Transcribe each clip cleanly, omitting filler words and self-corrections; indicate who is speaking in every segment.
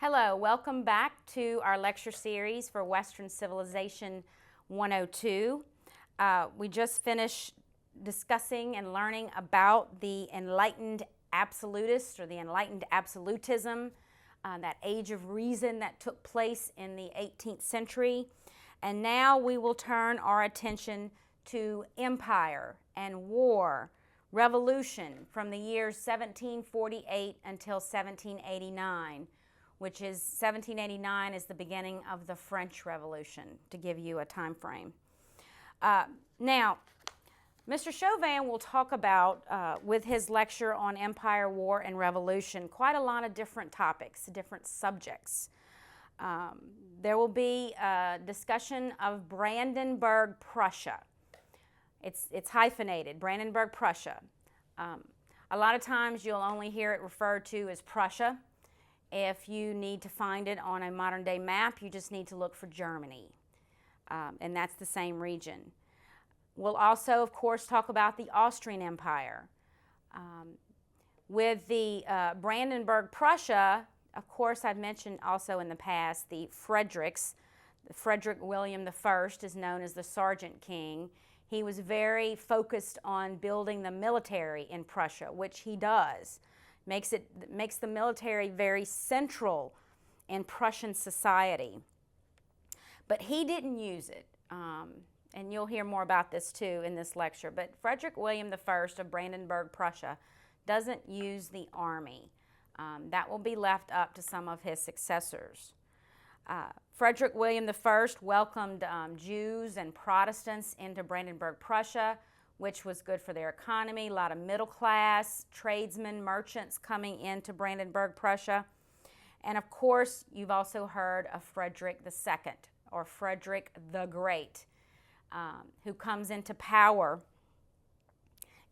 Speaker 1: Hello, welcome back to our lecture series for Western Civilization 102. We just finished discussing and learning about the enlightened absolutists or the enlightened absolutism, that age of reason that took place in the 18th century. And now we will turn our attention to empire and war, revolution from the years 1748 until 1789. Which is 1789 is the beginning of the French Revolution, to give you a time frame. Now, Mr. Chauvin will talk about, with his lecture on empire, war, and revolution, quite a lot of different topics, different subjects. There will be a discussion of Brandenburg, Prussia. It's hyphenated, Brandenburg, Prussia. A lot of times you'll only hear it referred to as Prussia. If you need to find it on a modern-day map, you just need to look for Germany, and that's the same region. We'll also, of course, talk about the Austrian Empire. With the Brandenburg, Prussia, of course, I've mentioned also in the past the Fredericks. Frederick William I is known as the Sergeant King. He was very focused on building the military in Prussia, which he does. Makes the military very central in Prussian society. But he didn't use it, and you'll hear more about this too in this lecture. But Frederick William I of Brandenburg, Prussia doesn't use the army. That will be left up to some of his successors. Frederick William I welcomed Jews and Protestants into Brandenburg, Prussia, which was good for their economy. A lot of middle class, tradesmen, merchants coming into Brandenburg, Prussia. And of course, you've also heard of Frederick II, or Frederick the Great, who comes into power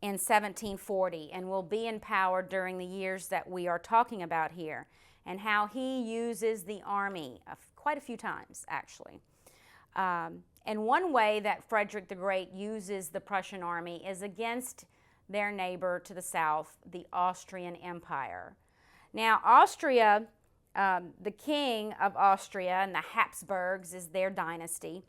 Speaker 1: in 1740 and will be in power during the years that we are talking about here, and how he uses the army quite a few times, actually. And one way that Frederick the Great uses the Prussian army is against their neighbor to the south, the Austrian Empire. Now, Austria, the king of Austria, and the Habsburgs is their dynasty,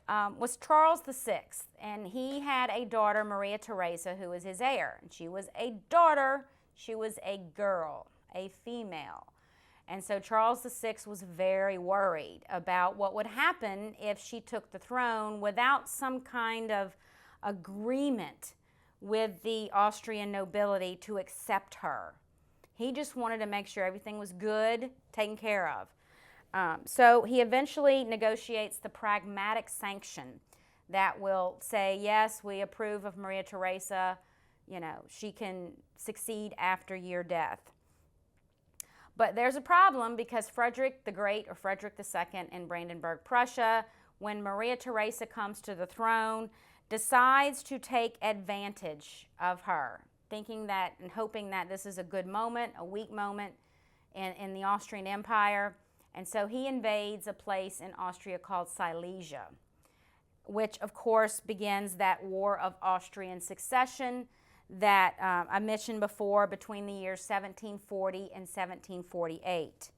Speaker 1: was Charles VI, and he had a daughter, Maria Theresa, who was his heir. And she was a daughter, she was a girl, a female. And so Charles VI was very worried about what would happen if she took the throne without some kind of agreement with the Austrian nobility to accept her. He just wanted to make sure everything was good, taken care of. So he eventually negotiates the pragmatic sanction that will say, yes, we approve of Maria Theresa, she can succeed after your death. But there's a problem because Frederick the Great, or Frederick II in Brandenburg, Prussia, when Maria Theresa comes to the throne, decides to take advantage of her, thinking that and hoping that this is a good moment, a weak moment in the Austrian Empire. And so he invades a place in Austria called Silesia, which of course begins that War of Austrian Succession that I mentioned before between the years 1740 and 1748.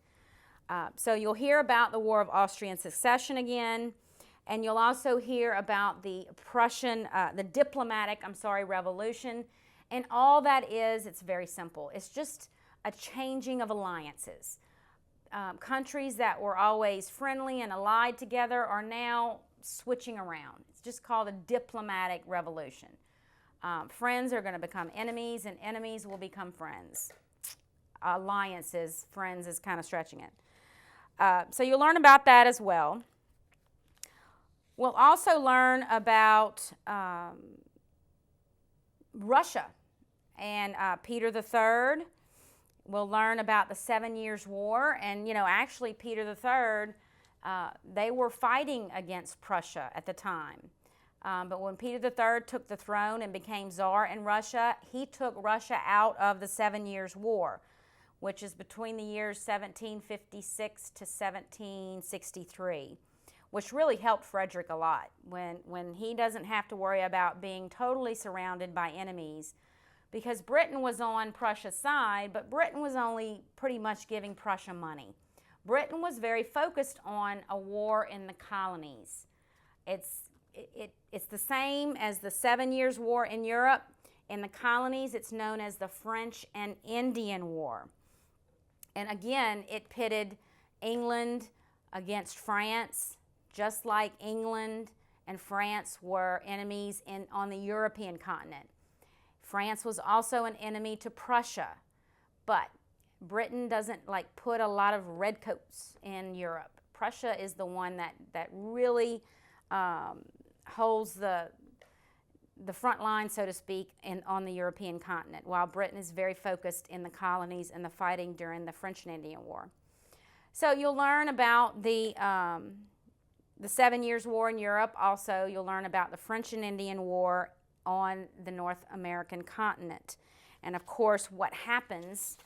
Speaker 1: So you'll hear about the War of Austrian Succession again, and you'll also hear about the diplomatic revolution. And all that is, it's very simple. It's just a changing of alliances. Countries that were always friendly and allied together are now switching around. It's just called a diplomatic revolution. Friends are going to become enemies, and enemies will become friends. Alliances, friends is kind of stretching it. So you'll learn about that as well. We'll also learn about Russia and Peter III. We'll learn about the 7 Years' War, and actually Peter III, they were fighting against Prussia at the time. But when Peter III took the throne and became Tsar in Russia, he took Russia out of the 7 Years' War, which is between the years 1756 to 1763, which really helped Frederick a lot when he doesn't have to worry about being totally surrounded by enemies, because Britain was on Prussia's side, but Britain was only pretty much giving Prussia money. Britain was very focused on a war in the colonies. It's the same as the 7 Years' War in Europe. In the colonies, it's known as the French and Indian War. And again, it pitted England against France, just like England and France were enemies on the European continent. France was also an enemy to Prussia, but Britain doesn't put a lot of redcoats in Europe. Prussia is the one that really holds the front line, so to speak, on the European continent, while Britain is very focused in the colonies and the fighting during the French and Indian War. So you'll learn about the 7 Years' War in Europe. Also, you'll learn about the French and Indian War on the North American continent. And of course, what happens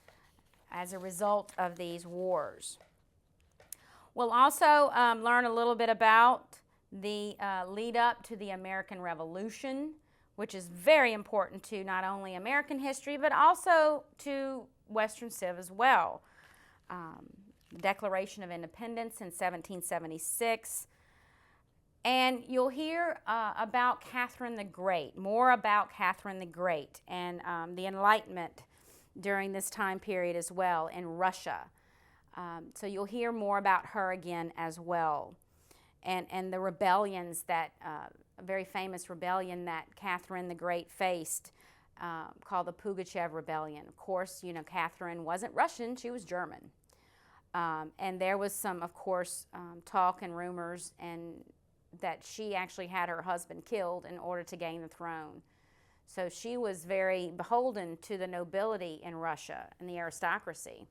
Speaker 1: as a result of these wars. We'll also learn a little bit about the lead up to the American Revolution, which is very important to not only American history, but also to Western Civ as well. Declaration of Independence in 1776. And you'll hear about Catherine the Great, more about Catherine the Great and the Enlightenment during this time period as well in Russia. So you'll hear more about her again as well. And the rebellions that, a very famous rebellion that Catherine the Great faced called the Pugachev Rebellion. Of course, you know, Catherine wasn't Russian, she was German. And there was some, of course, talk and rumors that she actually had her husband killed in order to gain the throne. So she was very beholden to the nobility in Russia and the aristocracy.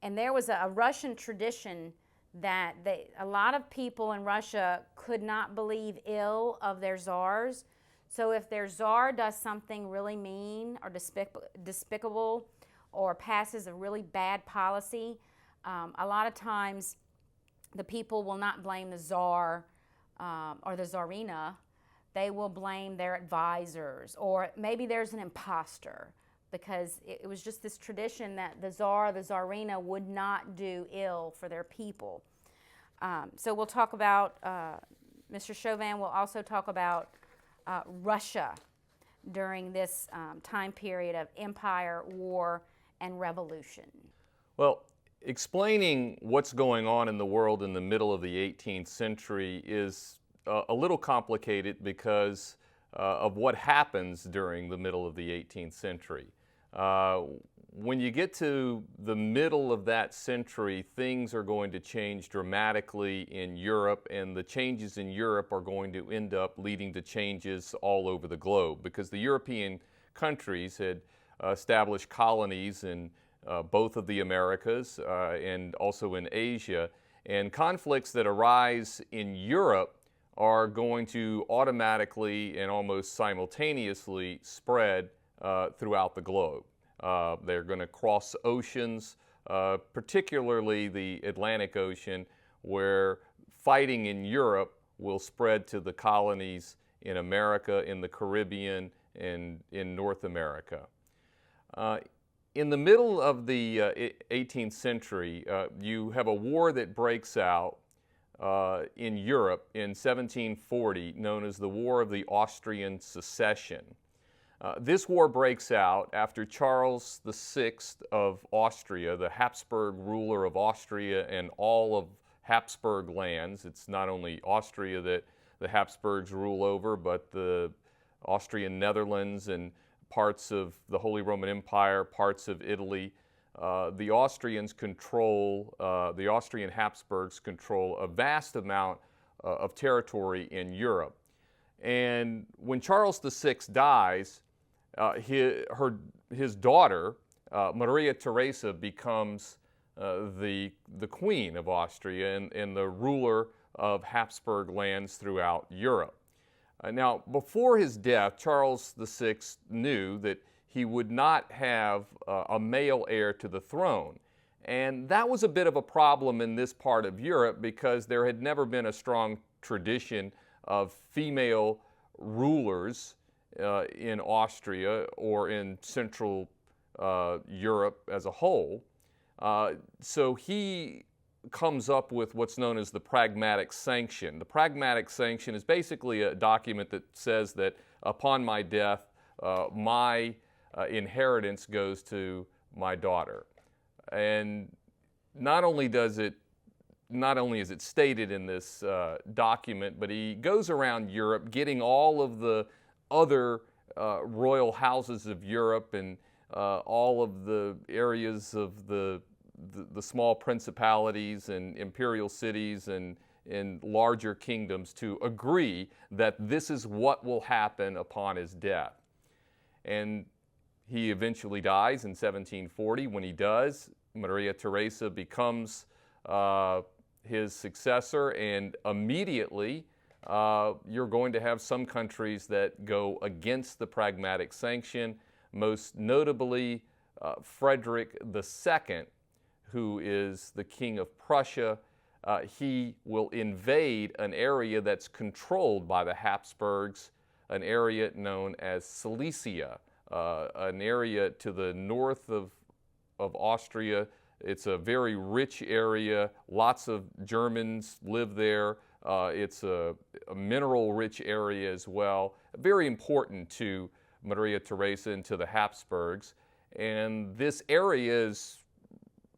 Speaker 1: And there was a Russian tradition that a lot of people in Russia could not believe ill of their czars. So if their czar does something really mean or despicable or passes a really bad policy, a lot of times the people will not blame the czar or the czarina. They will blame their advisors, or maybe there's an imposter, because it was just this tradition that the czar or the czarina would not do ill for their people. So we'll talk about, Mr. Chauvin will also talk about Russia during this time period of empire, war, and revolution.
Speaker 2: Well, explaining what's going on in the world in the middle of the 18th century is a little complicated because of what happens during the middle of the 18th century. When you get to the middle of that century, things are going to change dramatically in Europe, and the changes in Europe are going to end up leading to changes all over the globe, because the European countries had established colonies in both of the Americas and also in Asia, and conflicts that arise in Europe are going to automatically and almost simultaneously spread throughout the globe. They're going to cross oceans, particularly the Atlantic Ocean, where fighting in Europe will spread to the colonies in America, in the Caribbean, and in North America. In the middle of the 18th century, you have a war that breaks out in Europe in 1740, known as the War of the Austrian Succession. This war breaks out after Charles VI of Austria, the Habsburg ruler of Austria and all of Habsburg lands. It's not only Austria that the Habsburgs rule over, but the Austrian Netherlands and parts of the Holy Roman Empire, parts of Italy. The Austrians control, the Austrian Habsburgs control a vast amount of territory in Europe. And when Charles VI dies, his daughter, Maria Theresa, becomes the Queen of Austria and the ruler of Habsburg lands throughout Europe. Now, before his death, Charles VI knew that he would not have a male heir to the throne. And that was a bit of a problem in this part of Europe because there had never been a strong tradition of female rulers in Austria or in Central Europe as a whole. So he comes up with what's known as the Pragmatic Sanction. The Pragmatic Sanction is basically a document that says that upon my death, my inheritance goes to my daughter. And not only is it stated in this document, but he goes around Europe getting all of the other royal houses of Europe and all of the areas of the small principalities and imperial cities and larger kingdoms to agree that this is what will happen upon his death. And he eventually dies in 1740. When he does, Maria Theresa becomes his successor, and immediately you're going to have some countries that go against the Pragmatic Sanction, most notably Frederick II, who is the King of Prussia. He will invade an area that's controlled by the Habsburgs, an area known as Silesia, an area to the north of Austria. It's a very rich area. Lots of Germans live there. It's a mineral-rich area as well. Very important to Maria Theresa and to the Habsburgs. And this area is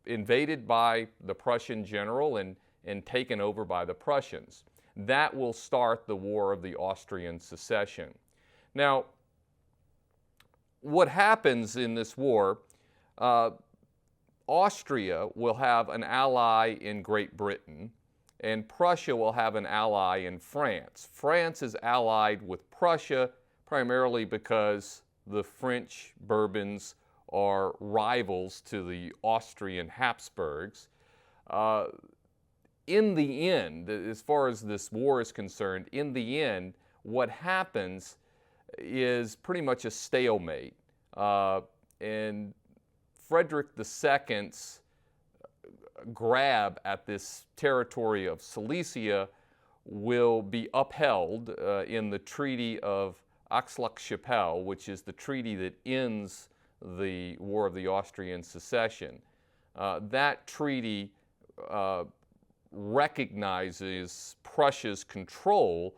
Speaker 2: invaded by the Prussian general and taken over by the Prussians. That will start the War of the Austrian Succession. Now, what happens in this war, Austria will have an ally in Great Britain, and Prussia will have an ally in France. France is allied with Prussia primarily because the French Bourbons are rivals to the Austrian Habsburgs. In the end, as far as this war is concerned, in the end, what happens is pretty much a stalemate. And Frederick II's grab at this territory of Silesia will be upheld in the Treaty of Aix-la-Chapelle, which is the treaty that ends the War of the Austrian Succession. That treaty recognizes Prussia's control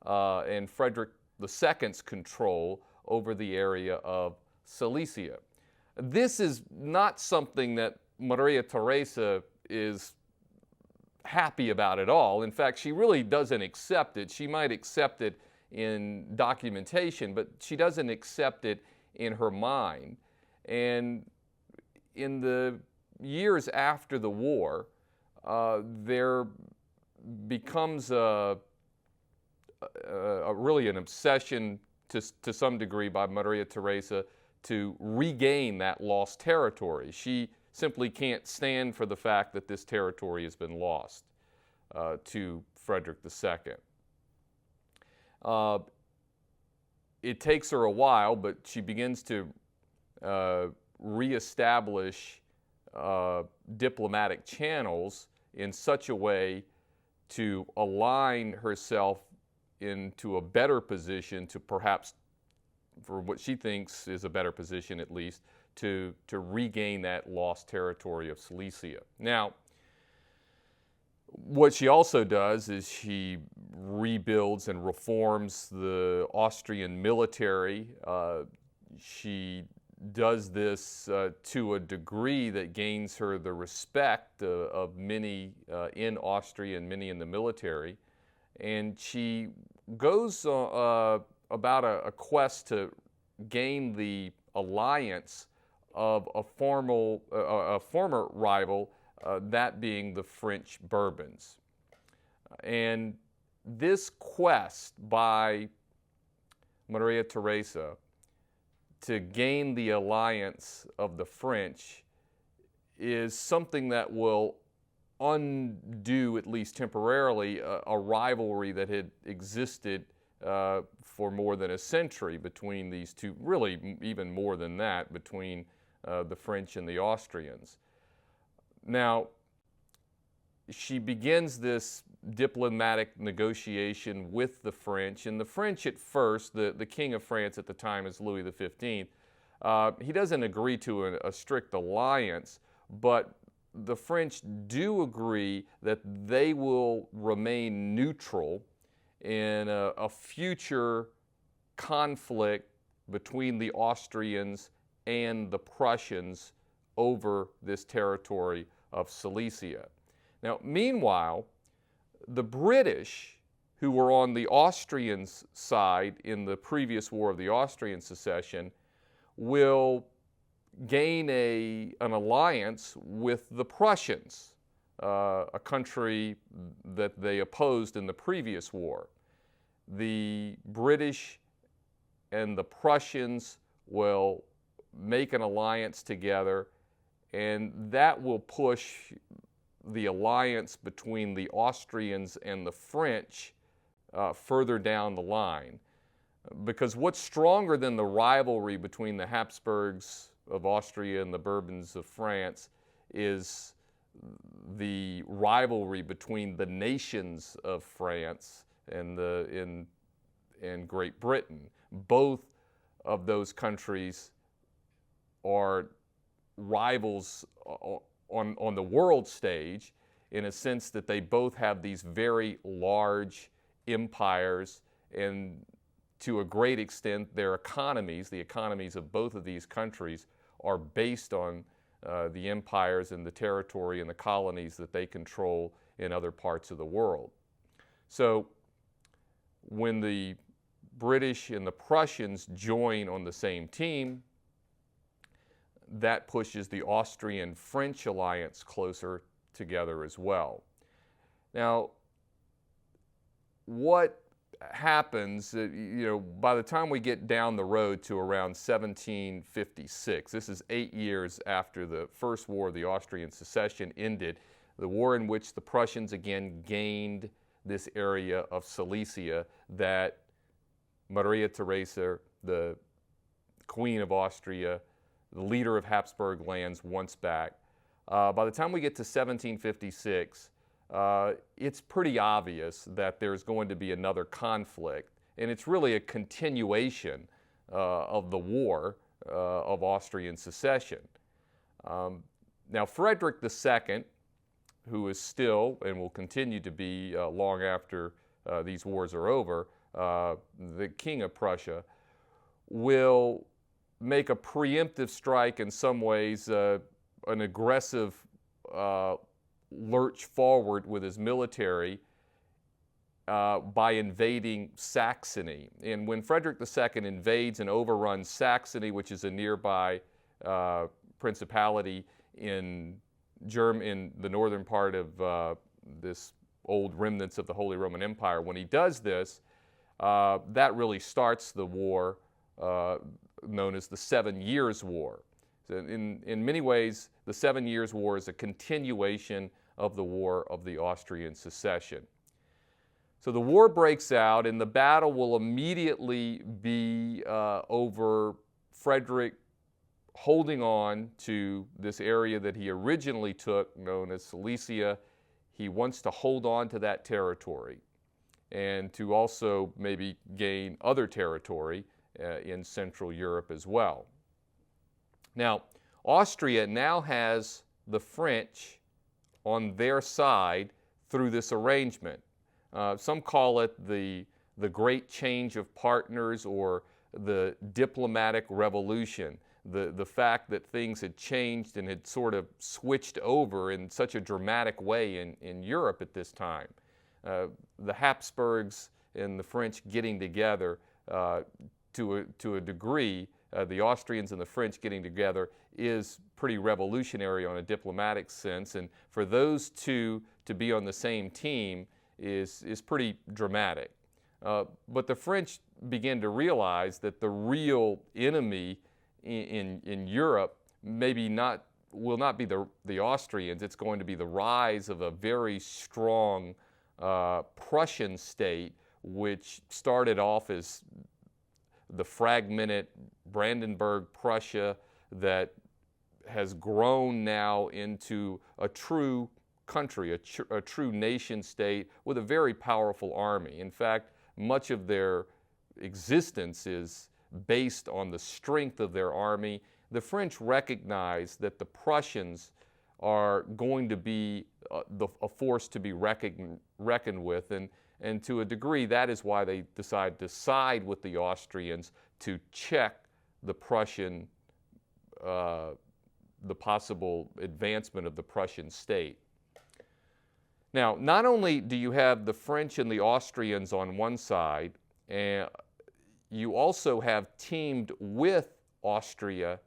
Speaker 2: and Frederick II's control over the area of Silesia. This is not something that Maria Theresa is happy about at all. In fact, she really doesn't accept it. She might accept it in documentation, but she doesn't accept it in her mind. And in the years after the war, there becomes really an obsession to some degree by Maria Theresa to regain that lost territory. She simply can't stand for the fact that this territory has been lost to Frederick II. It takes her a while, but she begins to reestablish diplomatic channels in such a way to align herself into a better position to perhaps, for what she thinks is a better position at least, to regain that lost territory of Silesia. Now, what she also does is she rebuilds and reforms the Austrian military. She does this to a degree that gains her the respect of many in Austria and many in the military. And she goes about a quest to gain the alliance of a former rival, that being the French Bourbons. And this quest by Maria Theresa to gain the alliance of the French is something that will undo, at least temporarily, a rivalry that had existed for more than a century between these two, really even more than that, between the French and the Austrians. Now, she begins this diplomatic negotiation with the French, and the French at first, the King of France at the time is Louis XV, he doesn't agree to a strict alliance, but the French do agree that they will remain neutral in a future conflict between the Austrians and the Prussians over this territory of Silesia. Now, meanwhile, the British, who were on the Austrian side in the previous War of the Austrian Succession, will gain an alliance with the Prussians, a country that they opposed in the previous war. The British and the Prussians will make an alliance together, and that will push the alliance between the Austrians and the French further down the line. Because what's stronger than the rivalry between the Habsburgs of Austria and the Bourbons of France is the rivalry between the nations of France and Great Britain. Both of those countries are rivals on the world stage, in a sense that they both have these very large empires, and to a great extent their economies, the economies of both of these countries, are based on the empires and the territory and the colonies that they control in other parts of the world. So when the British and the Prussians join on the same team, that pushes the Austrian-French alliance closer together as well. Now, what happens, by the time we get down the road to around 1756, this is 8 years after the First War of the Austrian Succession ended, the war in which the Prussians again gained this area of Silesia that Maria Theresa, the Queen of Austria, the leader of Habsburg lands, wants back. By the time we get to 1756, it's pretty obvious that there's going to be another conflict, and it's really a continuation of the war of Austrian succession. Now, Frederick II, who is still and will continue to be long after these wars are over, the King of Prussia, will make a preemptive strike, in some ways, an aggressive lurch forward with his military by invading Saxony. And when Frederick II invades and overruns Saxony, which is a nearby principality in the northern part of this old remnants of the Holy Roman Empire, when he does this, that really starts the war known as the 7 Years' War. So in many ways, the 7 Years' War is a continuation of the War of the Austrian Succession. So the war breaks out, and the battle will immediately be over Frederick holding on to this area that he originally took, known as Silesia. He wants to hold on to that territory and to also maybe gain other territory in Central Europe as well. Now, Austria now has the French on their side through this arrangement. Some call it the Great Change of Partners, or the diplomatic revolution. The fact that things had changed and had sort of switched over in such a dramatic way in Europe at this time. The Habsburgs and the French getting together to a degree, the Austrians and the French getting together, is pretty revolutionary on a diplomatic sense, and for those two to be on the same team is pretty dramatic. But the French begin to realize that the real enemy in Europe will not be the Austrians. It's going to be the rise of a very strong Prussian state, which started off as the fragmented Brandenburg Prussia that has grown now into a true country, a true nation state with a very powerful army. In fact, much of their existence is based on the strength of their army. The French recognize that the Prussians are going to be a force to be reckoned with, and to a degree that is why they decide to side with the Austrians to check the Prussian, the possible advancement of the Prussian state. Now, not only do you have the French and the Austrians on one side, and you also have teamed with Austria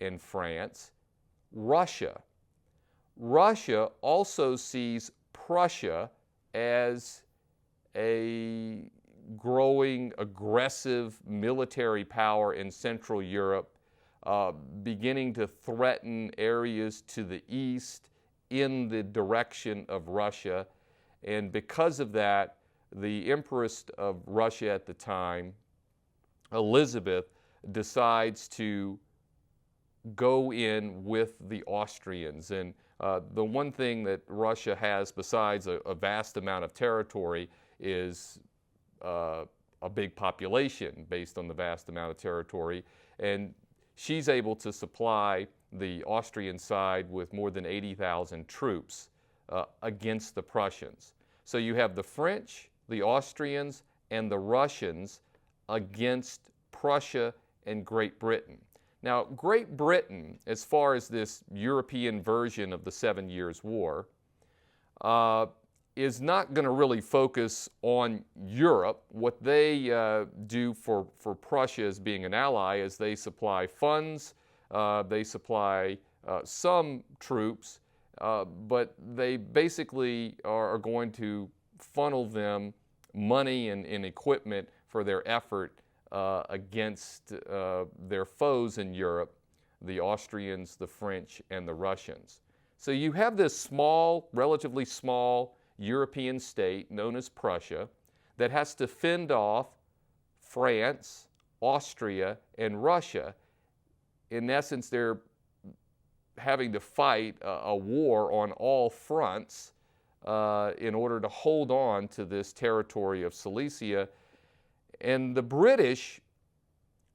Speaker 2: and France, Russia. Russia also sees Prussia as a growing, aggressive military power in Central Europe, beginning to threaten areas to the east in the direction of Russia. And because of that, the Empress of Russia at the time, Elizabeth, decides to go in with the Austrians. And the one thing that Russia has, besides a vast amount of territory, is a big population based on the vast amount of territory. And she's able to supply the Austrian side with more than 80,000 troops against the Prussians. So you have the French, the Austrians, and the Russians against Prussia and Great Britain. Now, Great Britain, as far as this European version of the 7 Years' War, is not going to really focus on Europe. What they do for Prussia as being an ally is they supply funds, they supply some troops, but they basically are going to funnel them money and equipment for their effort against their foes in Europe, the Austrians, the French, and the Russians. So you have this small, relatively small European state known as Prussia that has to fend off France, Austria, and Russia. In essence, they're having to fight a war on all fronts in order to hold on to this territory of Silesia. And the British,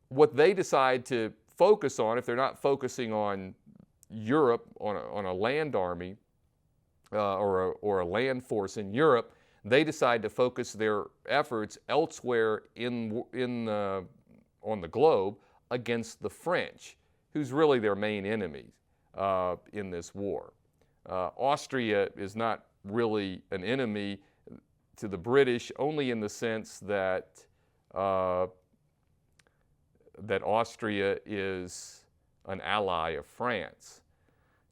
Speaker 2: what they decide to focus on, if they're not focusing on Europe, on a land army or a land force in Europe, they decide to focus their efforts elsewhere on the globe against the French, who's really their main enemy in this war. Austria is not really an enemy to the British, only in the sense that that Austria is an ally of France.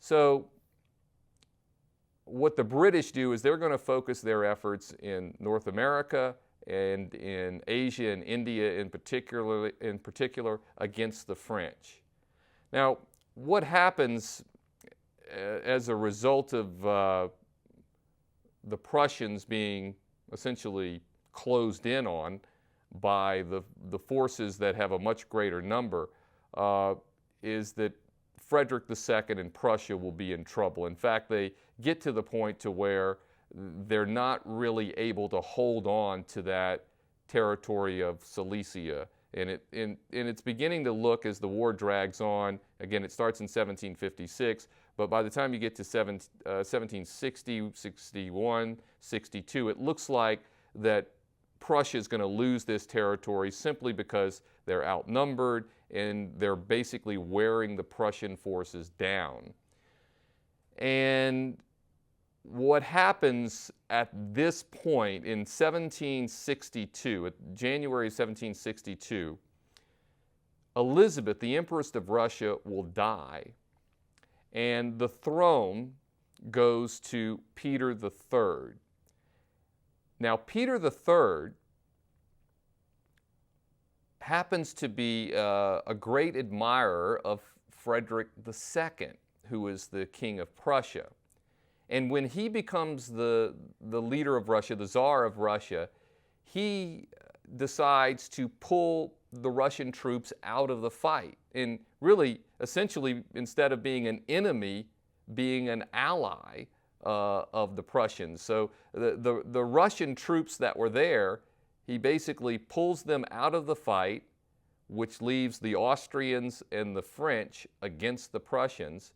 Speaker 2: So what the British do is they're going to focus their efforts in North America and in Asia and India in particular against the French. Now, what happens as a result of the Prussians being essentially closed in on by the forces that have a much greater number is that Frederick II and Prussia will be in trouble. In fact, they get to the point to where they're not really able to hold on to that territory of Silesia. And it's beginning to look, as the war drags on, again, it starts in 1756, but by the time you get to 1760, 61, 62, it looks like that Prussia is going to lose this territory simply because they're outnumbered and they're basically wearing the Prussian forces down. And what happens at this point in 1762, January 1762, Elizabeth, the Empress of Russia, will die, and the throne goes to Peter III. Now, Peter III happens to be a great admirer of Frederick II, who is the King of Prussia. And when he becomes the leader of Russia, the Tsar of Russia, he decides to pull the Russian troops out of the fight. And really, essentially, instead of being an enemy, being an ally of the Prussians. So the Russian troops that were there, he basically pulls them out of the fight, which leaves the Austrians and the French against the Prussians.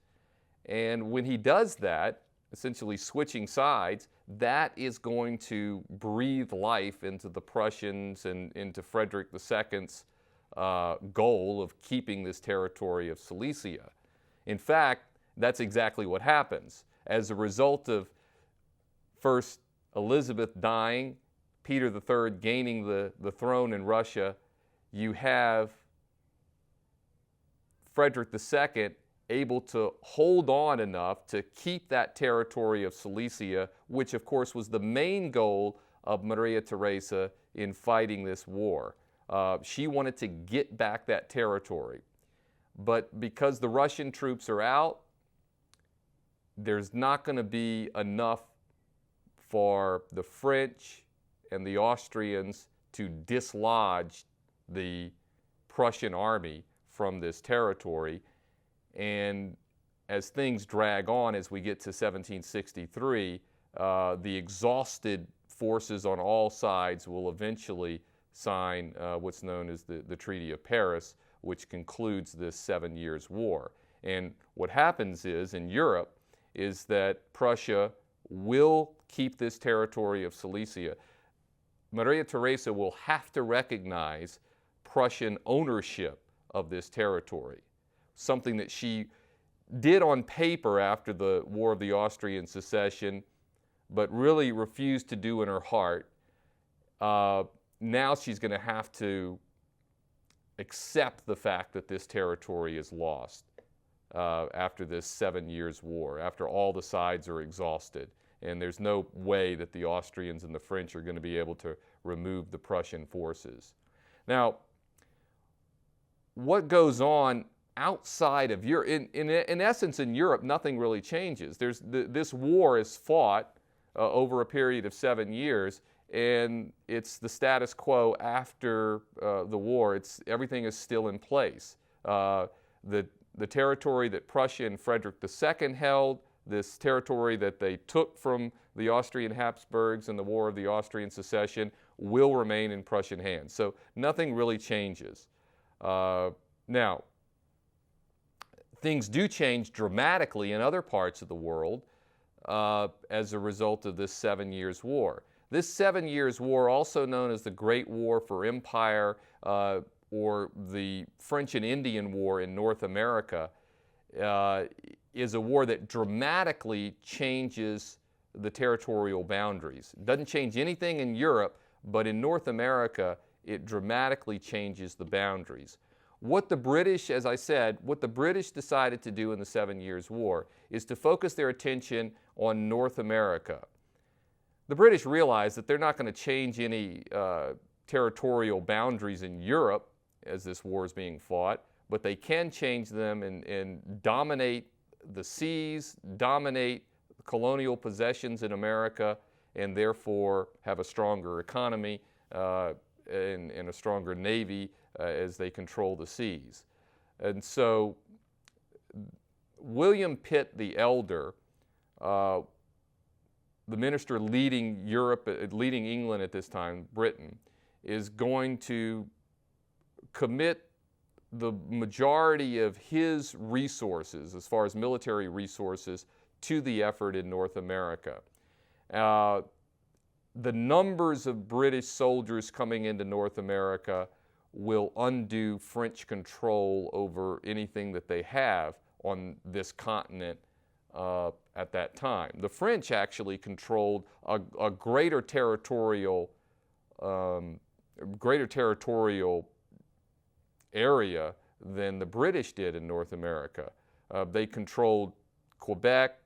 Speaker 2: And when he does that, essentially switching sides, that is going to breathe life into the Prussians and into Frederick II's goal of keeping this territory of Silesia. In fact, that's exactly what happens. As a result of first Elizabeth dying, Peter III gaining the throne in Russia, you have Frederick II able to hold on enough to keep that territory of Silesia, which of course was the main goal of Maria Theresa in fighting this war. She wanted to get back that territory. But because the Russian troops are out, there's not going to be enough for the French and the Austrians to dislodge the Prussian army from this territory. And as things drag on, as we get to 1763, the exhausted forces on all sides will eventually sign what's known as the Treaty of Paris, which concludes this 7 Years' War. And what happens is, in Europe, is that Prussia will keep this territory of Silesia. Maria Theresa will have to recognize Prussian ownership of this territory, something that she did on paper after the War of the Austrian Succession, but really refused to do in her heart. Now she's going to have to accept the fact that this territory is lost after this 7 Years' War, after all the sides are exhausted. And there's no way that the Austrians and the French are going to be able to remove the Prussian forces. Now, what goes on outside of Europe? In essence, in Europe, nothing really changes. This war is fought over a period of 7 years, and it's the status quo after the war. Everything is still in place. The territory that Prussia and Frederick II held, this territory that they took from the Austrian Habsburgs in the War of the Austrian Succession, will remain in Prussian hands. So nothing really changes. Now, things do change dramatically in other parts of the world as a result of this 7 Years' War. This 7 Years' War, also known as the Great War for Empire or the French and Indian War in North America, is a war that dramatically changes the territorial boundaries. It doesn't change anything in Europe, but in North America, it dramatically changes the boundaries. What the British, as I said, what the British decided to do in the 7 Years' War is to focus their attention on North America. The British realized that they're not going to change any territorial boundaries in Europe as this war is being fought, but they can change them and dominate the seas, dominate colonial possessions in America, and therefore have a stronger economy and a stronger navy as they control the seas. And so William Pitt the Elder, the minister leading Europe, leading England at this time, Britain, is going to commit the majority of his resources, as far as military resources, to the effort in North America. The numbers of British soldiers coming into North America will undo French control over anything that they have on this continent at that time. The French actually controlled a greater territorial area than the British did in North America. They controlled Quebec,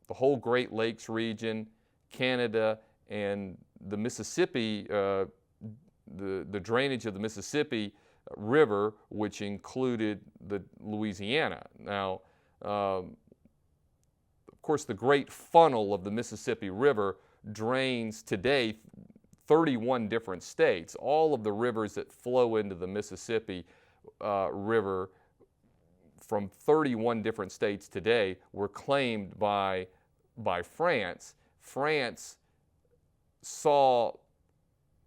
Speaker 2: the whole Great Lakes region, Canada, and the Mississippi, the drainage of the Mississippi River, which included the Louisiana. Now, of course, the great funnel of the Mississippi River drains today 31 different states. All of the rivers that flow into the Mississippi River from 31 different states today were claimed by France. France saw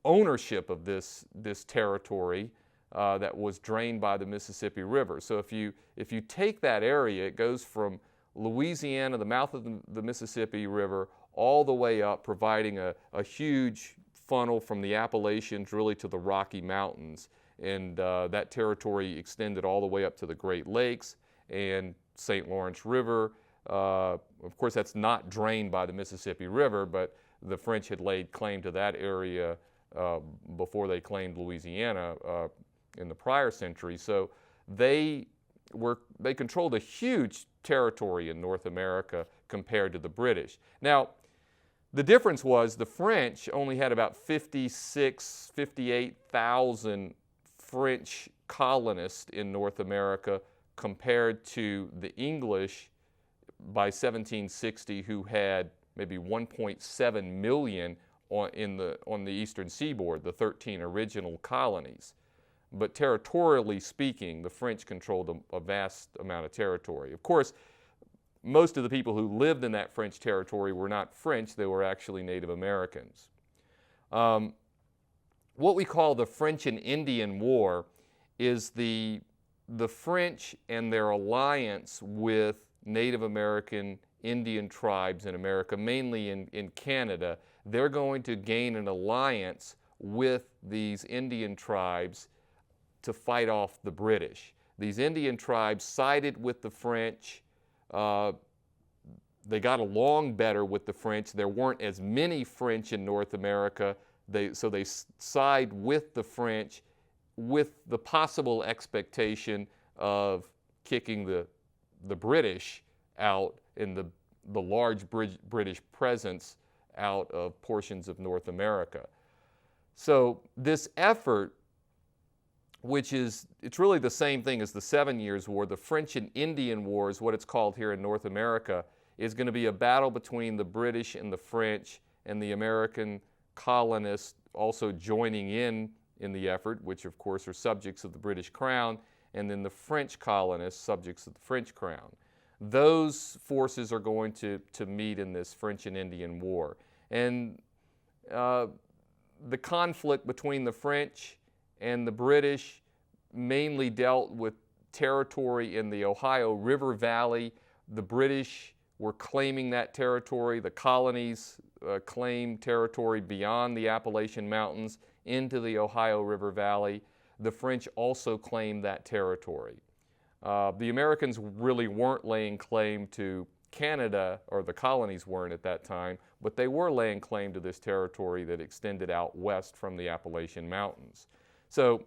Speaker 2: ownership of this territory that was drained by the Mississippi River. So if you take that area, it goes from Louisiana, the mouth of the Mississippi River, all the way up, providing a huge funnel from the Appalachians really to the Rocky Mountains. And that territory extended all the way up to the Great Lakes and St. Lawrence River. Of course, that's not drained by the Mississippi River, but the French had laid claim to that area before they claimed Louisiana in the prior century. So they controlled a huge territory in North America compared to the British. Now, the difference was the French only had about 58,000 French colonists in North America compared to the English by 1760, who had maybe 1.7 million on the eastern seaboard, the 13 original colonies. But territorially speaking, the French controlled a vast amount of territory. Of course, most of the people who lived in that French territory were not French, they were actually Native Americans. What we call the French and Indian War is the French and their alliance with Native American Indian tribes in America, mainly in Canada. They're going to gain an alliance with these Indian tribes to fight off the British. These Indian tribes sided with the French. They got along better with the French. There weren't as many French in North America, so they side with the French with the possible expectation of kicking the British out and the large British presence out of portions of North America. So this effort, it's really the same thing as the 7 Years' War, the French and Indian War is what it's called here in North America, is going to be a battle between the British and the French, and the American colonists also joining in the effort, which of course are subjects of the British Crown, and then the French colonists, subjects of the French Crown. Those forces are going to meet in this French and Indian War. And the conflict between the French and the British mainly dealt with territory in the Ohio River Valley. The British were claiming that territory. The colonies claimed territory beyond the Appalachian Mountains into the Ohio River Valley. The French also claimed that territory. The Americans really weren't laying claim to Canada, or the colonies weren't at that time, but they were laying claim to this territory that extended out west from the Appalachian Mountains. So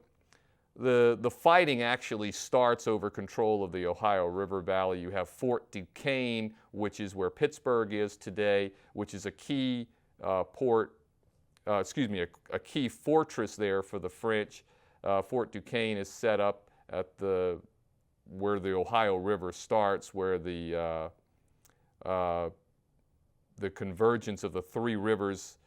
Speaker 2: the fighting actually starts over control of the Ohio River Valley. You have Fort Duquesne, which is where Pittsburgh is today, which is a key a key fortress there for the French. Fort Duquesne is set up at where the Ohio River starts, where the convergence of the three rivers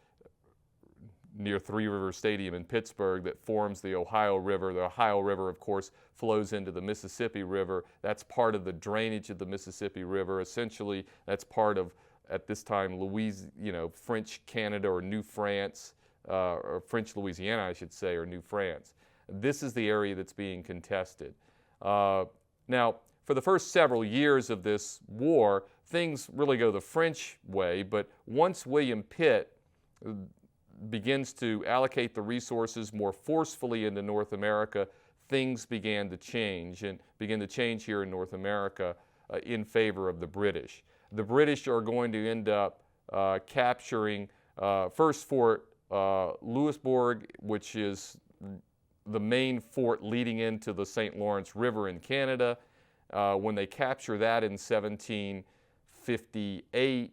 Speaker 2: near Three River Stadium in Pittsburgh that forms the Ohio River. The Ohio River, of course, flows into the Mississippi River. That's part of the drainage of the Mississippi River. Essentially, that's part of, at this time, French Canada or New France, or French Louisiana, I should say, or New France. This is the area that's being contested. Now, for the first several years of this war, things really go the French way, but once William Pitt begins to allocate the resources more forcefully into North America, things began to change, and begin to change here in North America in favor of the British. The British are going to end up capturing first Fort Louisbourg, which is the main fort leading into the St. Lawrence River in Canada. When they capture that in 1758,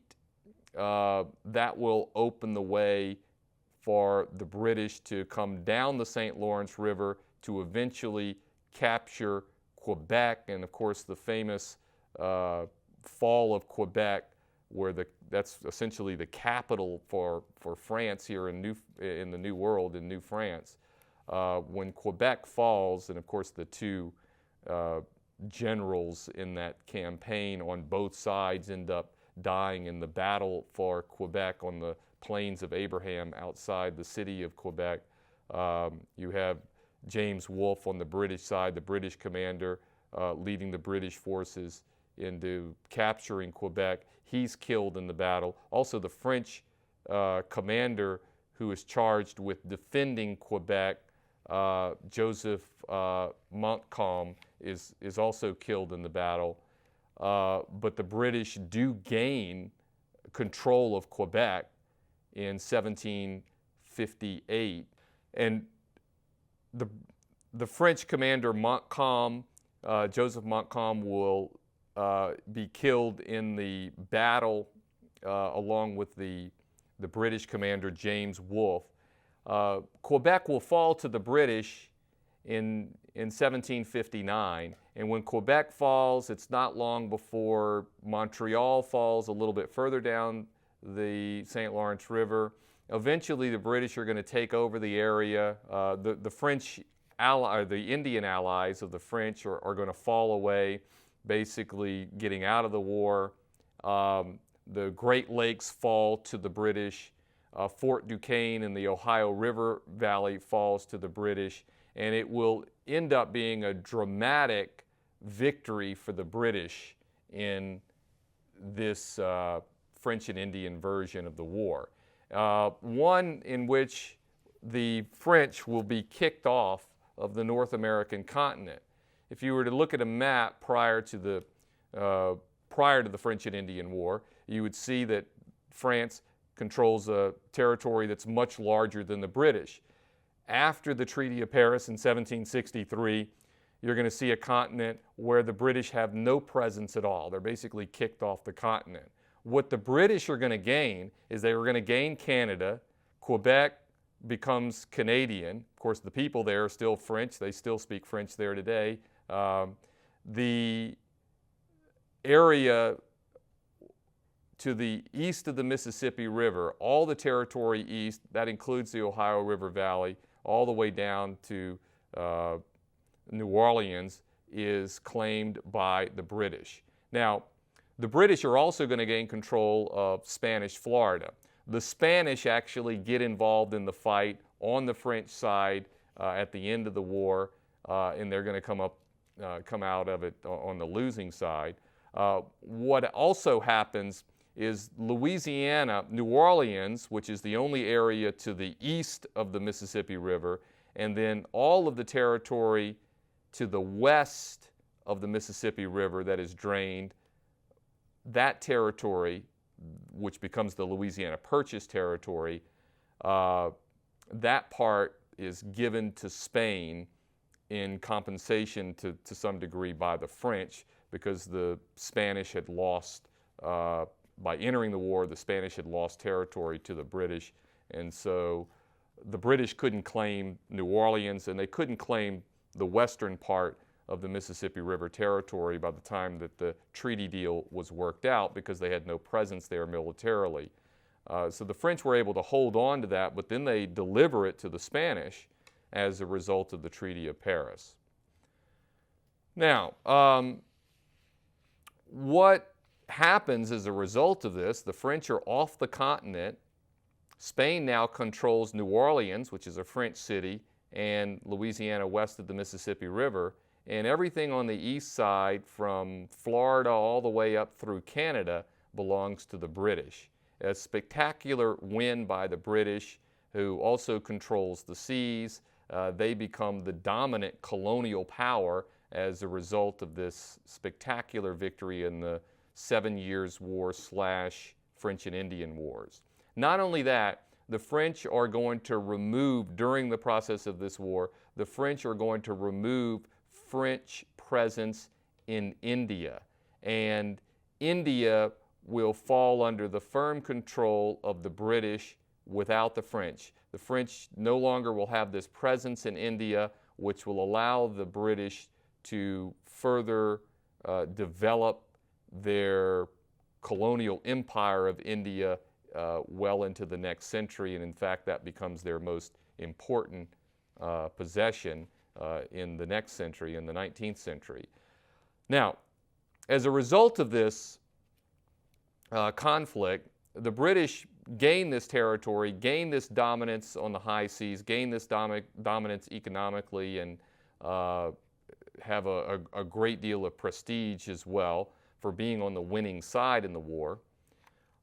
Speaker 2: that will open the way for the British to come down the St. Lawrence River to eventually capture Quebec, and of course the famous fall of Quebec, where that's essentially the capital for France here in the New World, in New France. When Quebec falls, and of course the two generals in that campaign on both sides end up dying in the battle for Quebec on the Plains of Abraham outside the city of Quebec. You have James Wolfe on the British side, the British commander, leading the British forces into capturing Quebec. He's killed in the battle. Also, the French commander who is charged with defending Quebec, Joseph Montcalm, is also killed in the battle. But the British do gain control of Quebec in 1758. And the French commander Montcalm, Joseph Montcalm, will be killed in the battle along with the British commander James Wolfe. Quebec will fall to the British in 1759, and when Quebec falls, it's not long before Montreal falls a little bit further down the St. Lawrence River. Eventually, the British are going to take over the area. The French the Indian allies of the French are going to fall away, basically getting out of the war. The Great Lakes fall to the British. Fort Duquesne in the Ohio River Valley falls to the British, and it will end up being a dramatic victory for the British in this French and Indian version of the war. One in which the French will be kicked off of the North American continent. If you were to look at a map prior to the French and Indian War, you would see that France controls a territory that's much larger than the British. After the Treaty of Paris in 1763, you're going to see a continent where the British have no presence at all. They're basically kicked off the continent. What the British are going to gain is they were going to gain Canada. Quebec becomes Canadian. Of course, the people there are still French. They still speak French there today. The area to the east of the Mississippi River, all the territory east, that includes the Ohio River Valley, all the way down to New Orleans, is claimed by the British. Now, the British are also going to gain control of Spanish Florida. The Spanish actually get involved in the fight on the French side at the end of the war, and they're going to come out of it on the losing side. What also happens is Louisiana, New Orleans, which is the only area to the east of the Mississippi River, and then all of the territory to the west of the Mississippi River that is drained, that territory, which becomes the Louisiana Purchase territory, that part is given to Spain in compensation to some degree by the French, because the Spanish had lost, by entering the war, the Spanish had lost territory to the British, and so the British couldn't claim New Orleans, and they couldn't claim the western part of the Mississippi River territory by the time that the treaty deal was worked out, because they had no presence there militarily. So the French were able to hold on to that, but then they deliver it to the Spanish as a result of the Treaty of Paris. Now, what happens as a result of this? The French are off the continent. Spain now controls New Orleans, which is a French city, and Louisiana west of the Mississippi River, and everything on the east side from Florida all the way up through Canada belongs to the British. A spectacular win by the British, who also controls the seas. They become the dominant colonial power as a result of this spectacular victory in the 7 Years' War / French and Indian Wars. Not only that, the French are going to remove, during the process of this war, the French are going to remove French presence in India. And India will fall under the firm control of the British without the French. The French no longer will have this presence in India, which will allow the British to further develop their colonial empire of India well into the next century, and in fact that becomes their most important possession in the next century, in the 19th century. Now, as a result of this conflict, the British gain this territory, gain this dominance on the high seas, gain this dominance economically, and have a great deal of prestige as well. for being on the winning side in the war.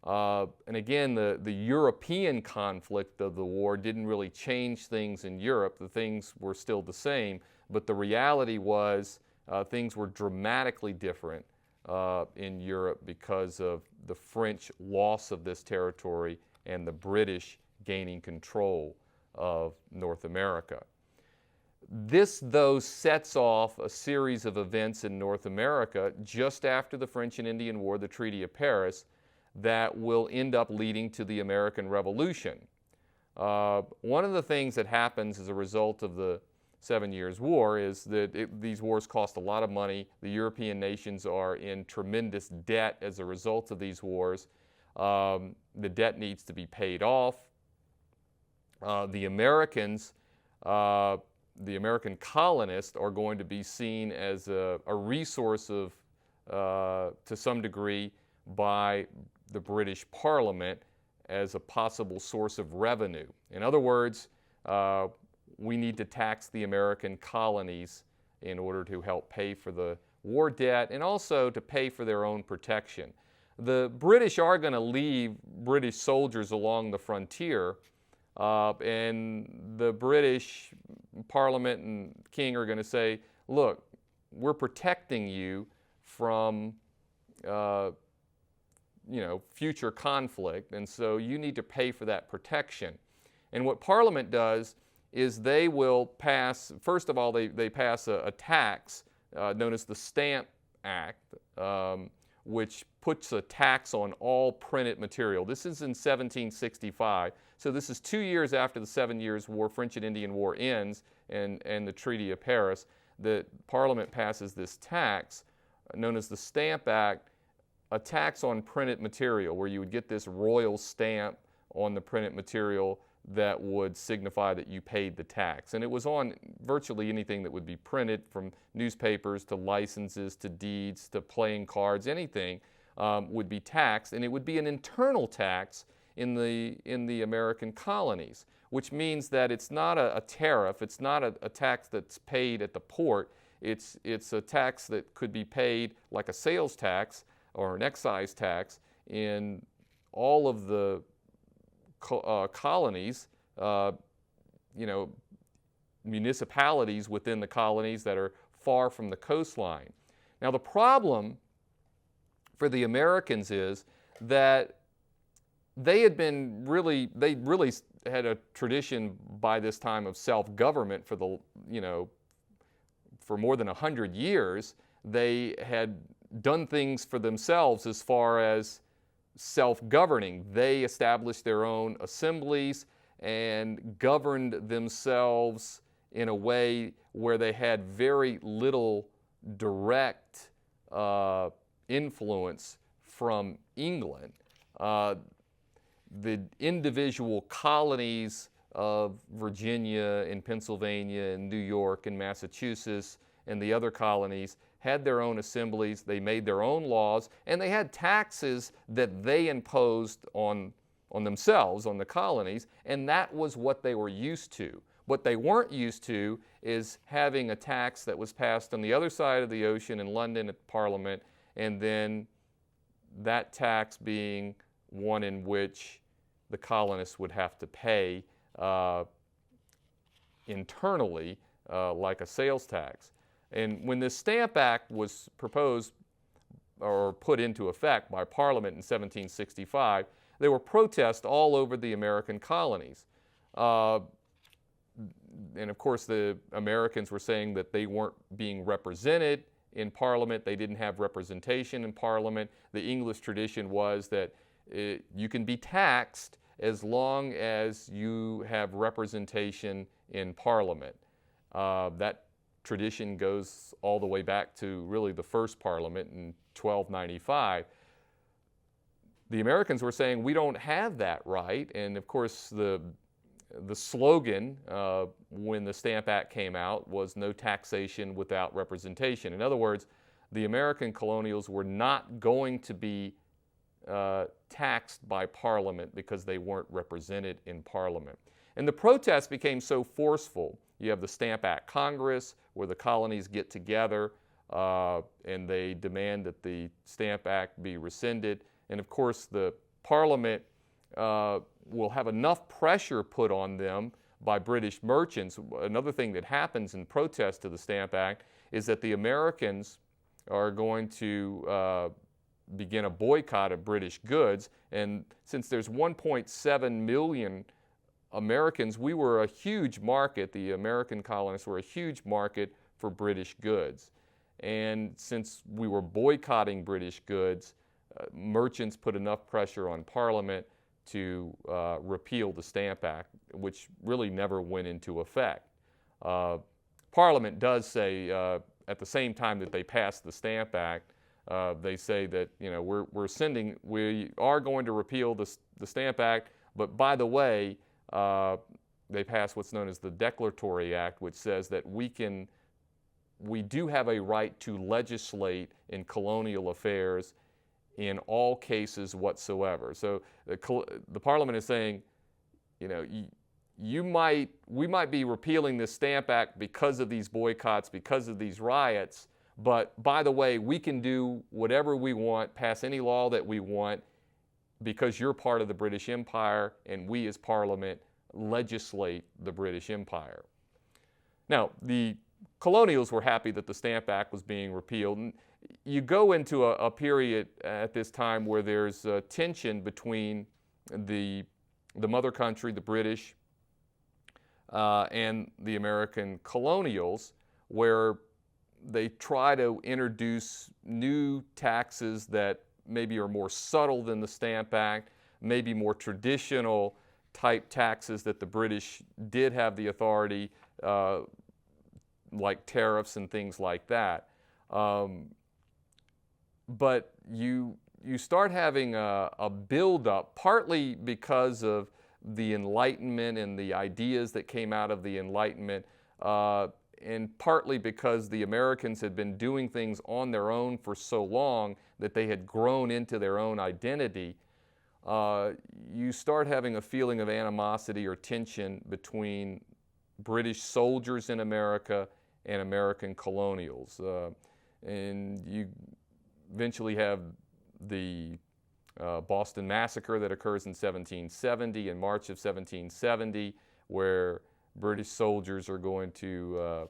Speaker 2: And again, the European conflict of the war didn't really change things in Europe. The things were still the same, but the reality was things were dramatically different in Europe because of the French loss of this territory and the British gaining control of North America. This, though, sets off a series of events in North America just after the French and Indian War, the Treaty of Paris, that will end up leading to the American Revolution. One of the things that happens as a result of the 7 Years' War is that these wars cost a lot of money. The European nations are in tremendous debt as a result of these wars. The debt needs to be paid off. The Americans, the American colonists, are going to be seen as a resource of, to some degree, by the British Parliament as a possible source of revenue. In other words, we need to tax the American colonies in order to help pay for the war debt and also to pay for their own protection. The British are going to leave British soldiers along the frontier, and the British Parliament and King are going to say, look, we're protecting you from future conflict, and so you need to pay for that protection. And what Parliament does is they will pass, first of all, they pass a tax known as the Stamp Act, which puts a tax on all printed material. This is in 1765, so this is 2 years after the 7 Years' War, French and Indian War ends, and the Treaty of Paris. The Parliament passes this tax known as the Stamp Act, a tax on printed material, where you would get this royal stamp on the printed material that would signify that you paid the tax. And it was on virtually anything that would be printed, from newspapers to licenses to deeds to playing cards. Anything would be taxed, and it would be an internal tax in the American colonies, which means that it's not a tariff, it's not a tax that's paid at the port, it's a tax that could be paid like a sales tax or an excise tax in all of the colonies, municipalities within the colonies that are far from the coastline. Now, the problem for the Americans is that they really had a tradition by this time of self-government for more than 100 years. They had done things for themselves as far as self-governing. They established their own assemblies and governed themselves in a way where they had very little direct influence from England. The individual colonies of Virginia and Pennsylvania and New York and Massachusetts and the other colonies had their own assemblies, they made their own laws, and they had taxes that they imposed on themselves, on the colonies, and that was what they were used to. What they weren't used to is having a tax that was passed on the other side of the ocean in London at Parliament, and then that tax being one in which the colonists would have to pay internally, like a sales tax. And when this Stamp Act was proposed or put into effect by Parliament in 1765, there were protests all over the American colonies. And of course, the Americans were saying that they weren't being represented in Parliament. They didn't have representation in Parliament. The English tradition was that you can be taxed as long as you have representation in Parliament. That tradition goes all the way back to really the first Parliament in 1295. The Americans were saying, we don't have that right. And of course, the slogan when the Stamp Act came out was no taxation without representation. In other words, the American colonials were not going to be taxed by Parliament because they weren't represented in Parliament. And the protests became so forceful. You have the Stamp Act Congress, where the colonies get together and they demand that the Stamp Act be rescinded. And of course, the Parliament will have enough pressure put on them by British merchants. Another thing that happens in protest to the Stamp Act is that the Americans are going to begin a boycott of British goods. And since there's 1.7 million Americans, we were a huge market, the American colonists were a huge market for British goods. And since we were boycotting British goods, merchants put enough pressure on Parliament to repeal the Stamp Act, which really never went into effect. Parliament does say, at the same time that they passed the Stamp Act, they say that, you know, we are going to repeal the Stamp Act, but by the way, they passed what's known as the Declaratory Act, which says that we do have a right to legislate in colonial affairs in all cases whatsoever. So the Parliament is saying, you know, we might be repealing this Stamp Act because of these boycotts, because of these riots, but by the way, we can do whatever we want, pass any law that we want, because you're part of the British Empire, and we as Parliament legislate the British Empire. Now, the colonials were happy that the Stamp Act was being repealed. And you go into a period at this time where there's tension between the mother country, the British, and the American colonials, where they try to introduce new taxes that maybe are more subtle than the Stamp Act, maybe more traditional type taxes that the British did have the authority, like tariffs and things like that. But you start having a buildup, partly because of the Enlightenment and the ideas that came out of the Enlightenment, and partly because the Americans had been doing things on their own for so long that they had grown into their own identity. You start having a feeling of animosity or tension between British soldiers in America and American colonials. And you eventually have the Boston Massacre that occurs in 1770, in March of 1770, where British soldiers are going to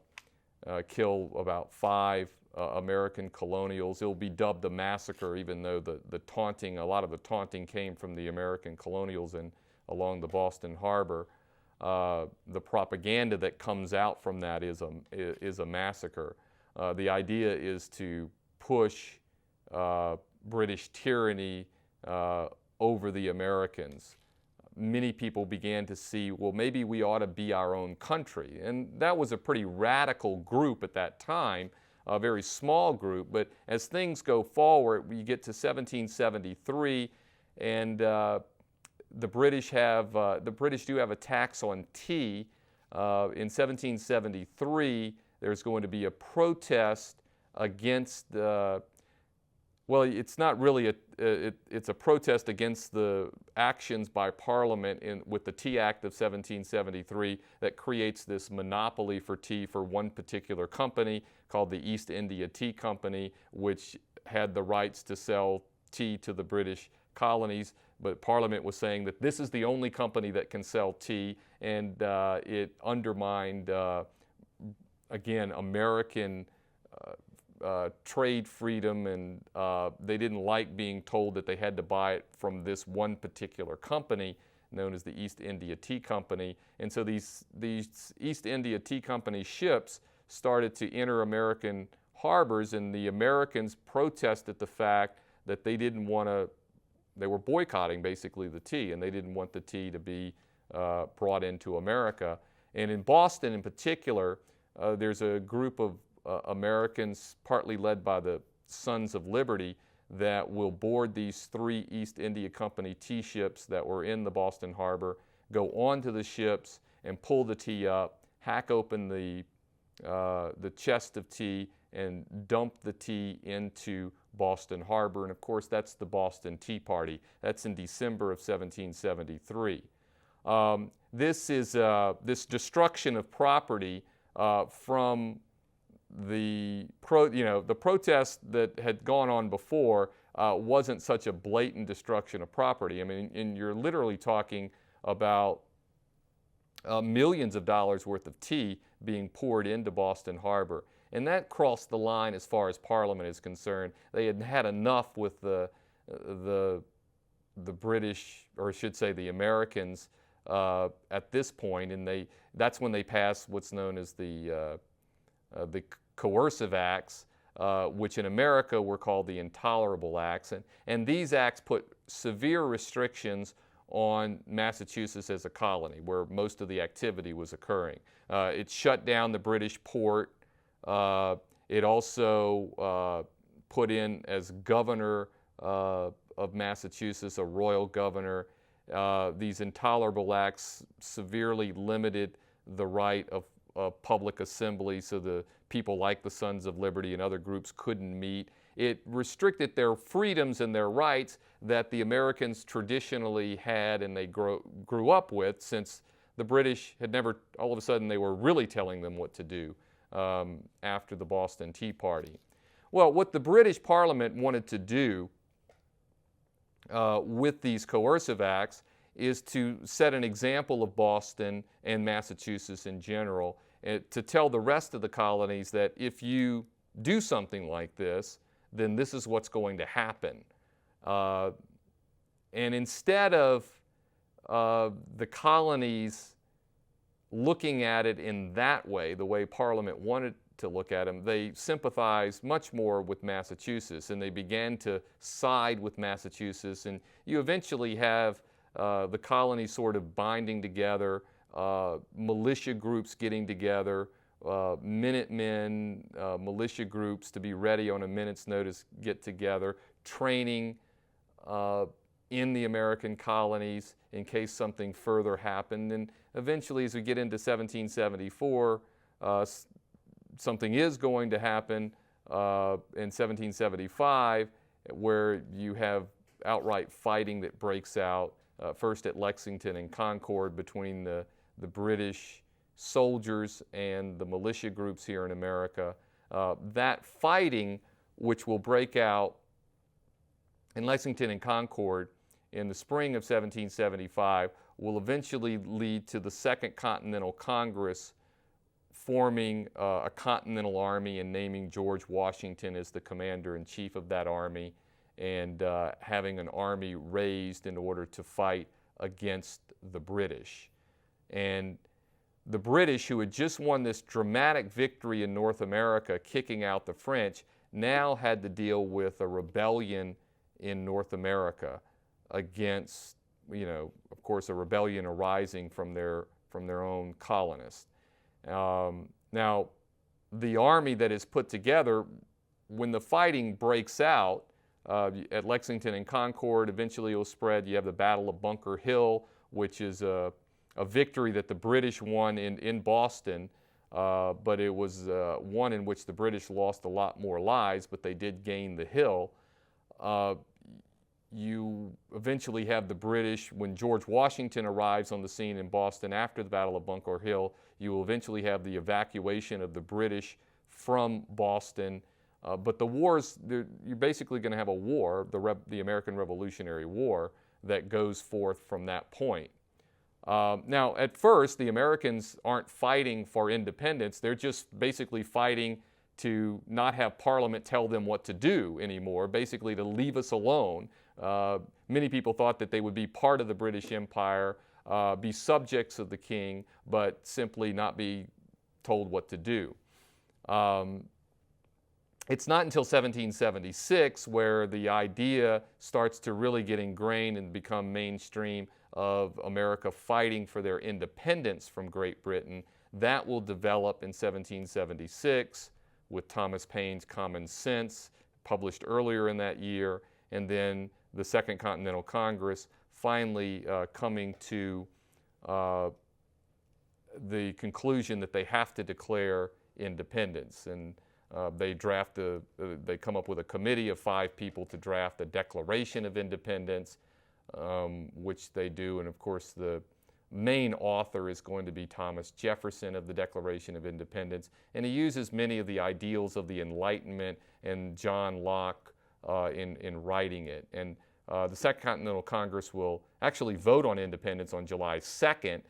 Speaker 2: kill about 5 American colonials. It'll be dubbed the massacre, even though the taunting, a lot of the taunting came from the American colonials and along the Boston Harbor. The propaganda that comes out from that is a massacre. The idea is to push British tyranny over the Americans. Many people began to see, well, maybe we ought to be our own country. And that was a pretty radical group at that time, a very small group. But as things go forward, we get to 1773, and the British do have a tax on tea. In 1773, there's going to be a protest against well, it's not really it's a protest against the actions by Parliament with the Tea Act of 1773 that creates this monopoly for tea for one particular company called the East India Tea Company, which had the rights to sell tea to the British colonies. But Parliament was saying that this is the only company that can sell tea, and it undermined, again, American trade freedom, and they didn't like being told that they had to buy it from this one particular company known as the East India Tea Company. And so these East India Tea Company ships started to enter American harbors, and the Americans protested the fact that they didn't want to, they were boycotting basically the tea, and they didn't want the tea to be brought into America. And in Boston in particular, there's a group of Americans, partly led by the Sons of Liberty, that will board these 3 East India Company tea ships that were in the Boston Harbor, go onto the ships and pull the tea up, hack open the chest of tea, and dump the tea into Boston Harbor. And of course, that's the Boston Tea Party. That's in December of 1773. This destruction of property from the protest that had gone on before wasn't such a blatant destruction of property. I mean, and you're literally talking about millions of dollars worth of tea being poured into Boston Harbor. And that crossed the line as far as Parliament is concerned. They had had enough with the British, or I should say the Americans, at this point, and that's when they passed what's known as the coercive acts, which in America were called the intolerable acts. And these acts put severe restrictions on Massachusetts as a colony, where most of the activity was occurring. It shut down the British port. It also put in as governor of Massachusetts a royal governor. These intolerable acts severely limited the right of public assembly, so the people like the Sons of Liberty and other groups couldn't meet. It restricted their freedoms and their rights that the Americans traditionally had and they grew up with, since the British had never, all of a sudden they were really telling them what to do after the Boston Tea Party. Well, what the British Parliament wanted to do with these coercive acts is to set an example of Boston and Massachusetts in general, to tell the rest of the colonies that if you do something like this, then this is what's going to happen. And instead of the colonies looking at it in that way, the way Parliament wanted to look at them, they sympathized much more with Massachusetts, and they began to side with Massachusetts. And you eventually have the colonies sort of binding together, militia groups getting together, Minutemen, militia groups to be ready on a minute's notice get together, training in the American colonies in case something further happened. And eventually, as we get into 1774, something is going to happen in 1775, where you have outright fighting that breaks out, first at Lexington and Concord between the British soldiers and the militia groups here in America. That fighting, which will break out in Lexington and Concord in the spring of 1775, will eventually lead to the Second Continental Congress forming a Continental Army and naming George Washington as the commander-in-chief of that army, and having an army raised in order to fight against the British. And the British, who had just won this dramatic victory in North America, kicking out the French, now had to deal with a rebellion in North America against, of course, a rebellion arising from their own colonists. Now, the army that is put together, when the fighting breaks out at Lexington and Concord, eventually it will spread. You have the Battle of Bunker Hill, which is a victory that the British won in Boston, but it was one in which the British lost a lot more lives, but they did gain the hill. You eventually have the British, when George Washington arrives on the scene in Boston after the Battle of Bunker Hill, you will eventually have the evacuation of the British from Boston. But the wars, you're basically going to have a war, the American Revolutionary War, that goes forth from that point. Now, at first, the Americans aren't fighting for independence. They're just basically fighting to not have Parliament tell them what to do anymore, basically to leave us alone. Many people thought that they would be part of the British Empire, be subjects of the king, but simply not be told what to do. It's not until 1776 where the idea starts to really get ingrained and become mainstream of America fighting for their independence from Great Britain. That will develop in 1776 with Thomas Paine's Common Sense, published earlier in that year, and then the Second Continental Congress finally coming to the conclusion that they have to declare independence. And they come up with a committee of 5 people to draft a Declaration of Independence, which they do. And of course, the main author is going to be Thomas Jefferson of the Declaration of Independence, and he uses many of the ideals of the Enlightenment and John Locke in writing it. And the Second Continental Congress will actually vote on independence on July 2nd,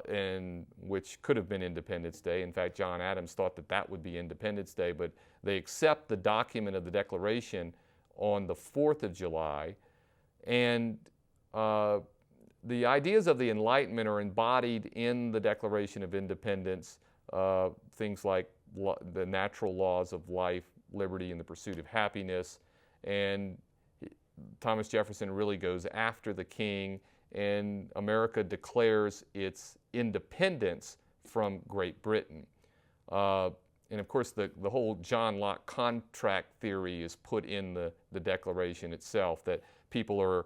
Speaker 2: and which could have been Independence Day. In fact, John Adams thought that that would be Independence Day, but they accept the document of the Declaration on the 4th of July. And the ideas of the Enlightenment are embodied in the Declaration of Independence, things like the natural laws of life, liberty, and the pursuit of happiness. And Thomas Jefferson really goes after the king, and America declares its independence from Great Britain. And of course, the whole John Locke contract theory is put in the Declaration itself, that people are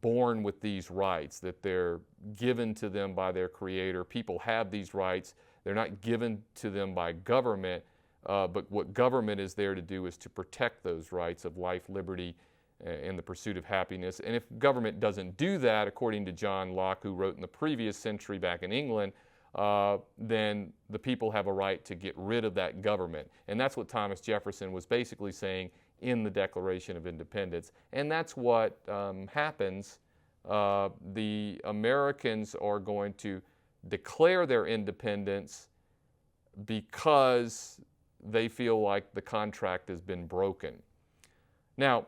Speaker 2: born with these rights, that they're given to them by their Creator. People have these rights. They're not given to them by government, but what government is there to do is to protect those rights of life, liberty, and the pursuit of happiness. And if government doesn't do that, according to John Locke, who wrote in the previous century back in England, then the people have a right to get rid of that government. And that's what Thomas Jefferson was basically saying in the Declaration of Independence. And that's what happens. The Americans are going to declare their independence because they feel like the contract has been broken. Now,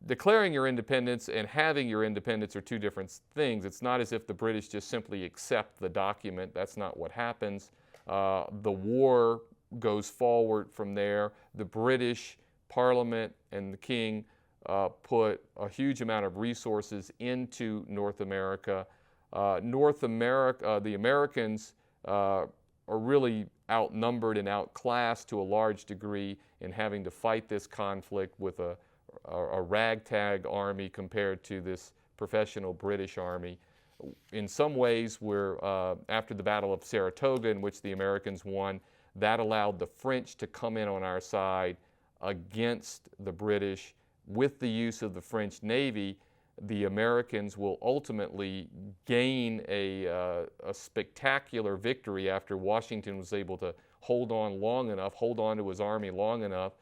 Speaker 2: declaring your independence and having your independence are two different things. It's not as if the British just simply accept the document. That's not what happens. The war goes forward from there. The British Parliament and the King put a huge amount of resources into North America. The Americans are really outnumbered and outclassed to a large degree in having to fight this conflict with a ragtag army compared to this professional British army. In some ways, after the Battle of Saratoga, in which the Americans won, that allowed the French to come in on our side against the British. With the use of the French Navy, the Americans will ultimately gain a spectacular victory after Washington was able to hold on to his army long enough,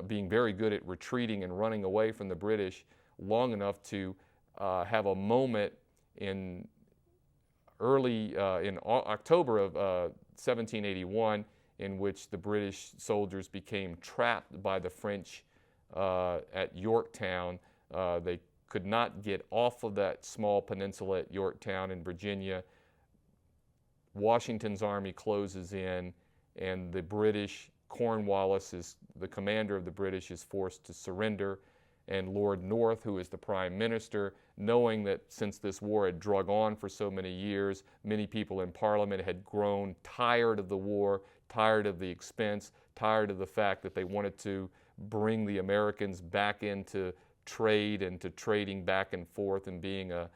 Speaker 2: being very good at retreating and running away from the British long enough to have a moment in October of 1781 in which the British soldiers became trapped by the French at Yorktown. They could not get off of that small peninsula at Yorktown in Virginia. Washington's army closes in, and the British, Cornwallis, the commander of the British, is forced to surrender. And Lord North, who is the prime minister, knowing that since this war had drug on for so many years, many people in Parliament had grown tired of the war, tired of the expense, tired of the fact that they wanted to bring the Americans back into trade and to trading back and forth and being a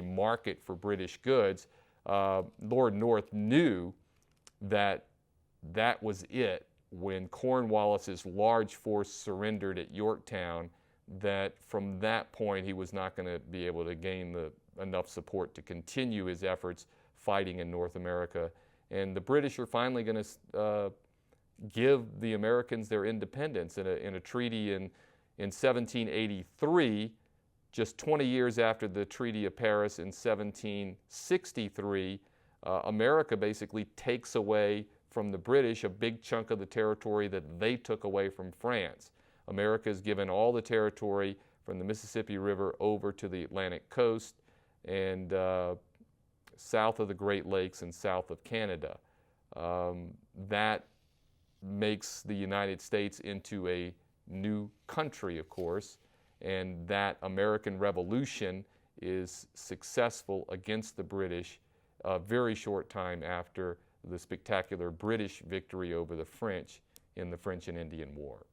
Speaker 2: market for British goods. Lord North knew that was it when Cornwallis's large force surrendered at Yorktown, that from that point he was not going to be able to gain enough support to continue his efforts fighting in North America. And the British are finally going to give the Americans their independence in a treaty in 1783, just 20 years after the Treaty of Paris in 1763. America basically takes away from the British a big chunk of the territory that they took away from France. America is given all the territory from the Mississippi River over to the Atlantic coast and south of the Great Lakes and south of Canada. That makes the United States into a new country, of course, and that American Revolution is successful against the British a very short time after the spectacular British victory over the French in the French and Indian War.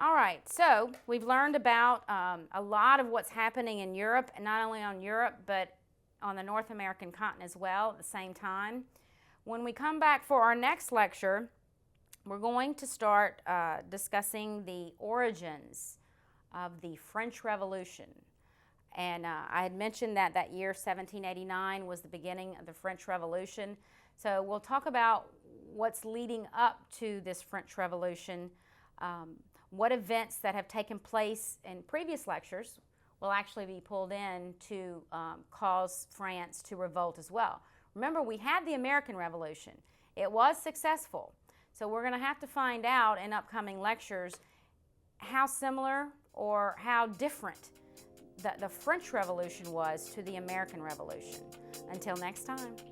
Speaker 1: All right, so we've learned about a lot of what's happening in Europe, and not only on Europe, but on the North American continent as well at the same time. When we come back for our next lecture, we're going to start discussing the origins of the French Revolution And I had mentioned that that year, 1789, was the beginning of the French Revolution. So we'll talk about what's leading up to this French Revolution, what events that have taken place in previous lectures will actually be pulled in to cause France to revolt as well. Remember, we had the American Revolution. It was successful. So we're going to have to find out in upcoming lectures how similar or how different the French Revolution was to the American Revolution. Until next time.